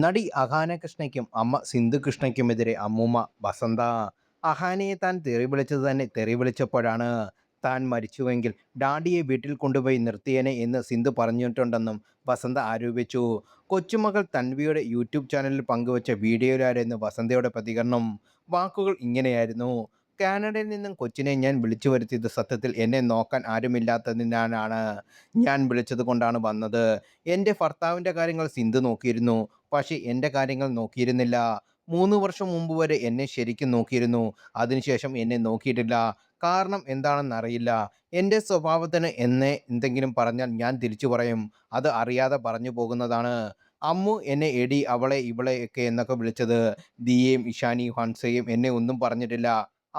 നടി അഹാന കൃഷ്ണയ്ക്കും അമ്മ സിന്ധു കൃഷ്ണയ്ക്കുമെതിരെ അമ്മൂമ്മ വസന്ത. അഹാനയെ താൻ തെറി വിളിച്ചത് തന്നെ തെറി വിളിച്ചപ്പോഴാണ്. താൻ മരിച്ചുവെങ്കിൽ ഡാഡിയെ വീട്ടിൽ കൊണ്ടുപോയി നിർത്തിയേനെ എന്ന് സിന്ധു പറഞ്ഞിട്ടുണ്ടെന്നും വസന്ത ആരോപിച്ചു. കൊച്ചുമകൾ തൻവിയുടെ യൂട്യൂബ് ചാനലിൽ പങ്കുവച്ച വീഡിയോയിലായിരുന്നു വസന്തയുടെ പ്രതികരണം. വാക്കുകൾ ഇങ്ങനെയായിരുന്നു: കാനഡയിൽ നിന്നും കൊച്ചിനെ ഞാൻ വിളിച്ചു വരുത്തിയത് സത്യത്തിൽ എന്നെ നോക്കാൻ ആരുമില്ലാത്തതിനാലാണ്. ഞാൻ വിളിച്ചത് കൊണ്ടാണ് വന്നത്. എൻ്റെ ഭർത്താവിൻ്റെ കാര്യങ്ങൾ സിന്ധു നോക്കിയിരുന്നു, പക്ഷേ എൻ്റെ കാര്യങ്ങൾ നോക്കിയിരുന്നില്ല. 3 വർഷം മുമ്പ് വരെ എന്നെ ശരിക്കും നോക്കിയിരുന്നു. അതിനുശേഷം എന്നെ നോക്കിയിട്ടില്ല. കാരണം എന്താണെന്നറിയില്ല. എൻ്റെ സ്വഭാവത്തിന് എന്നെ എന്തെങ്കിലും പറഞ്ഞാൽ ഞാൻ തിരിച്ചു പറയും. അത് അറിയാതെ പറഞ്ഞു പോകുന്നതാണ്. അമ്മു എന്നെ എടി, അവളെ, ഇവളെ ഒക്കെ എന്നൊക്കെ വിളിച്ചത്. ദിയയും ഇഷാനിയും ഹൻസയും എന്നെ ഒന്നും പറഞ്ഞിട്ടില്ല.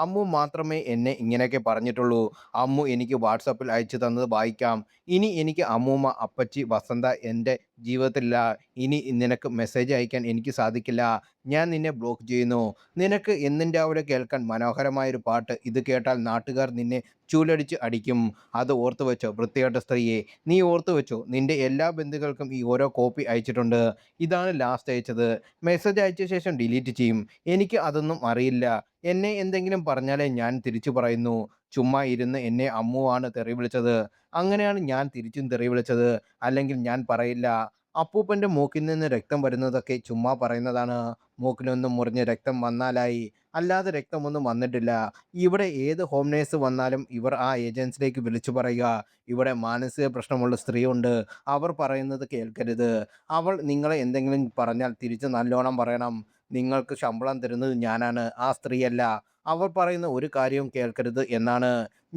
അമ്മു മാത്രമേ എന്നെ ഇങ്ങനെയൊക്കെ പറഞ്ഞിട്ടുള്ളൂ. അമ്മു എനിക്ക് വാട്സാപ്പിൽ അയച്ചു തന്നത് വായിക്കാം. ഇനി എനിക്ക് അമ്മൂമ്മ, അപ്പച്ചി, വസന്ത എൻ്റെ ജീവിതത്തിലില്ല. ഇനി നിനക്ക് മെസ്സേജ് അയക്കാൻ എനിക്ക് സാധിക്കില്ല. ഞാൻ നിന്നെ ബ്ലോക്ക് ചെയ്യുന്നു. നിനക്ക് എന്നും രാവിലെ കേൾക്കാൻ മനോഹരമായൊരു പാട്ട്. ഇത് കേട്ടാൽ നാട്ടുകാർ നിന്നെ ചൂലടിച്ച് അടിക്കും. അത് ഓർത്തു വെച്ചോ വൃത്തികെട്ട സ്ത്രീയെ. നീ ഓർത്തു വെച്ചോ. നിന്റെ എല്ലാ ബന്ധുക്കൾക്കും ഈ ഓരോ കോപ്പി അയച്ചിട്ടുണ്ട്. ഇതാണ് ലാസ്റ്റ് അയച്ചത്. മെസ്സേജ് അയച്ച ശേഷം ഡിലീറ്റ് ചെയ്യും. എനിക്ക് അതൊന്നും അറിയില്ല. എന്നെ എന്തെങ്കിലും പറഞ്ഞാലേ ഞാൻ തിരിച്ചു പറയുന്നു. ചുമ്മാ ഇരുന്ന് എന്നെ അമ്മുവാണ് തെറി വിളിച്ചത്. അങ്ങനെയാണ് ഞാൻ തിരിച്ചും തെറി വിളിച്ചത്. അല്ലെങ്കിൽ ഞാൻ പറയില്ല. അപ്പൂപ്പൻ്റെ മൂക്കിൽ നിന്ന് രക്തം വരുന്നതൊക്കെ ചുമ്മാ പറയുന്നതാണ്. മൂക്കിലൊന്നും മുറിഞ്ഞ് രക്തം വന്നാലായി. അല്ലാതെ രക്തമൊന്നും വന്നിട്ടില്ല. ഇവിടെ ഏത് ഹോം നേഴ്സ് വന്നാലും ഇവർ ആ ഏജൻസിയിലേക്ക് വിളിച്ചു പറയുക: ഇവിടെ മാനസിക പ്രശ്നമുള്ള സ്ത്രീയുണ്ട്. അവർ പറയുന്നത് കേൾക്കരുത്. അവൾ നിങ്ങളെ എന്തെങ്കിലും പറഞ്ഞാൽ തിരിച്ച് നല്ലോണം പറയണം. നിങ്ങൾക്ക് ശമ്പളം തരുന്നത് ഞാനാണ്, ആ സ്ത്രീയല്ല. അവർ പറയുന്ന ഒരു കാര്യവും കേൾക്കരുത് എന്നാണ്.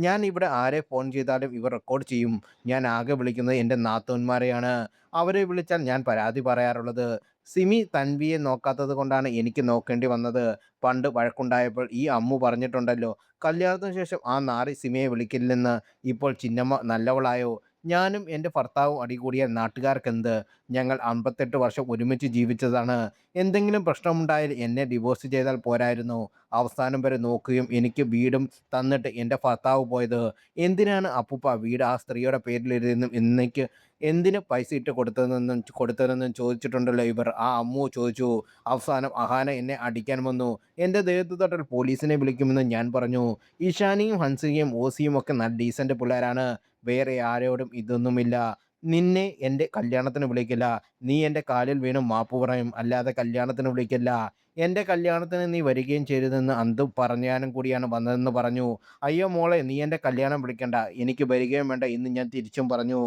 ഞാൻ ഇവിടെ ആരെ ഫോൺ ചെയ്താലും ഇവർ റെക്കോർഡ് ചെയ്യും. ഞാൻ ആകെ വിളിക്കുന്നത് എൻ്റെ നാത്തൂന്മാരെയാണ്. അവരെ വിളിച്ചാൽ ഞാൻ പരാതി പറയാറുള്ളത്. സിമി തൻവിയെ നോക്കാത്തത് കൊണ്ടാണ് എനിക്ക് നോക്കേണ്ടി വന്നത്. പണ്ട് വഴക്കുണ്ടായപ്പോൾ ഈ അമ്മു പറഞ്ഞിട്ടുണ്ടല്ലോ, കല്യാണത്തിന് ശേഷം ആ നാറി സിമിയെ വിളിക്കില്ലെന്ന്. ഇപ്പോൾ ചിന്നമ്മ നല്ലവളായോ? ഞാനും എൻ്റെ ഭർത്താവും അടികൂടിയാൽ നാട്ടുകാർക്കെന്ത്? ഞങ്ങൾ 58 വർഷം ഒരുമിച്ച് ജീവിച്ചതാണ്. എന്തെങ്കിലും പ്രശ്നമുണ്ടായാൽ എന്നെ ഡിവോഴ്സ് ചെയ്താൽ പോരായിരുന്നോ? അവസാനം വരെ നോക്കുകയും എനിക്ക് വീടും തന്നിട്ട് എൻ്റെ ഭർത്താവ് പോയത്. എന്തിനാണ് അപ്പൂപ്പ വീട് ആ സ്ത്രീയുടെ പേരിലെഴുതിയെന്നും എനിക്ക് എന്തിന് പൈസ ഇട്ട് കൊടുത്തതെന്നും ചോദിച്ചിട്ടുണ്ടല്ലോ ഇവർ. ആ അമ്മു ചോദിച്ചു. അവസാനം അഹാന എന്നെ അടിക്കാൻ വന്നു. എൻ്റെ ദേഹത്ത് തൊട്ടാൽ പോലീസിനെ വിളിക്കുമെന്ന് ഞാൻ പറഞ്ഞു. ഇഷാനിയും ഹൻസികയും ഓസിയും ഒക്കെ നല്ല ഡീസൻ്റ് പിള്ളേരാണ്. വേറെ ആരോടും ഇതൊന്നുമില്ല. നിന്നെ എൻ്റെ കല്യാണത്തിന് വിളിക്കില്ല. നീ എൻ്റെ കാലിൽ വീണ് മാപ്പ് പറയും. അല്ലാതെ കല്യാണത്തിന് വിളിക്കില്ല. എൻ്റെ കല്യാണത്തിന് നീ വരികയും ചെയ്യരുതെന്ന് അന്തു പറയാനും കൂടിയാണ് വന്നതെന്ന് പറഞ്ഞു. അയ്യോ മോളെ, നീ എൻ്റെ കല്യാണം വിളിക്കണ്ട. എനിക്ക് വരികയും വേണ്ട എന്ന് ഞാൻ തിരിച്ചും പറഞ്ഞു.